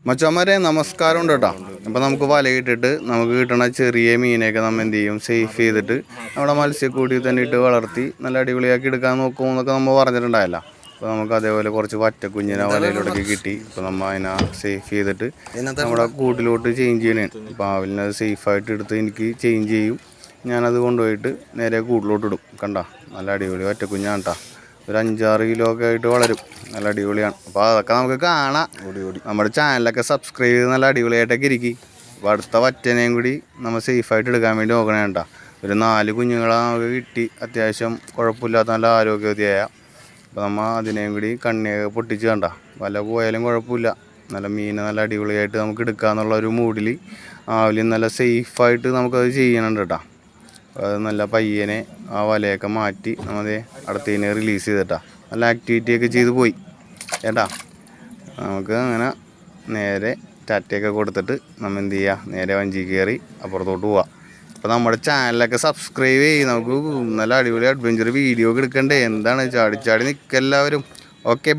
മച്ചാന്മാരെ നമസ്കാരം ഉണ്ട് കേട്ടോ. അപ്പോൾ നമുക്ക് വലയിട്ടിട്ട് നമുക്ക് കിട്ടണ ചെറിയ മീനെയൊക്കെ നമ്മൾ എന്ത് ചെയ്യും, സേഫ് ചെയ്തിട്ട് നമ്മുടെ മത്സ്യക്കൂടിയിൽ തന്നെ ഇട്ട് വളർത്തി നല്ല അടിപൊളിയാക്കി എടുക്കാൻ നോക്കും എന്നൊക്കെ നമ്മൾ പറഞ്ഞിട്ടുണ്ടായല്ലോ. അപ്പോൾ നമുക്ക് അതേപോലെ കുറച്ച് വറ്റക്കുഞ്ഞിനെ വലയിലോട്ടൊക്കെ കിട്ടി. ഇപ്പോൾ നമ്മൾ അതിനെ സേഫ് ചെയ്തിട്ട് നമ്മുടെ കൂട്ടിലോട്ട് ചേഞ്ച് ചെയ്യണേ. അപ്പോൾ ആവിലിനെ അത് സേഫായിട്ട് എടുത്ത് എനിക്ക് ചേഞ്ച് ചെയ്യും. ഞാനത് കൊണ്ടുപോയിട്ട് നേരെ കൂട്ടിലോട്ട് ഇടും. കണ്ട നല്ല അടിപൊളി വറ്റക്കുഞ്ഞാണ് കേട്ടോ. ഒരു 5-6 കിലോ ഒക്കെ ആയിട്ട് വളരും. നല്ല അടിപൊളിയാണ്. അപ്പോൾ അതൊക്കെ നമുക്ക് കാണാം. നമ്മുടെ ചാനലൊക്കെ സബ്സ്ക്രൈബ് ചെയ്ത് നല്ല അടിപൊളിയായിട്ടൊക്കെ ഇരിക്കും. അപ്പോൾ അടുത്ത വറ്റനെയും കൂടി നമ്മൾ സേഫായിട്ട് എടുക്കാൻ വേണ്ടി നോക്കണേ കേട്ടോ. ഒരു 4 കുഞ്ഞുങ്ങളെ നമുക്ക് കിട്ടി. അത്യാവശ്യം കുഴപ്പമില്ലാത്ത നല്ല ആരോഗ്യവതിയായ. അപ്പോൾ നമ്മൾ അതിനെയും കൂടി കണ്ണിയൊക്കെ പൊട്ടിച്ച് കണ്ട വല പോയാലും കുഴപ്പമില്ല. നല്ല മീനെ നല്ല അടിപൊളിയായിട്ട് നമുക്ക് എടുക്കാമെന്നുള്ള ഒരു മൂഡിൽ ആവിലും നല്ല സേഫായിട്ട് നമുക്കത് ചെയ്യണുണ്ട് കേട്ടോ. അത് നല്ല പയ്യനെ ആ വലയൊക്കെ മാറ്റി നമ്മളെ അടുത്തതിനെ റിലീസ് ചെയ്തിട്ടാ നല്ല ആക്ടിവിറ്റിയൊക്കെ ചെയ്ത് പോയി ചേട്ടാ. നമുക്ക് അങ്ങനെ നേരെ ടാറ്റയൊക്കെ കൊടുത്തിട്ട് നമ്മൾ എന്ത് ചെയ്യുക, നേരെ വഞ്ചി കയറി അപ്പുറത്തോട്ട് പോവാം. അപ്പോൾ നമ്മുടെ ചാനലൊക്കെ സബ്സ്ക്രൈബ് ചെയ്യും. നമുക്ക് നല്ല അടിപൊളി അഡ്വഞ്ചർ വീഡിയോ ഒക്കെ എടുക്കണ്ടേ. എന്താണ് ചാടി ചാടി നിൽക്കുക എല്ലാവരും. ഓക്കെ.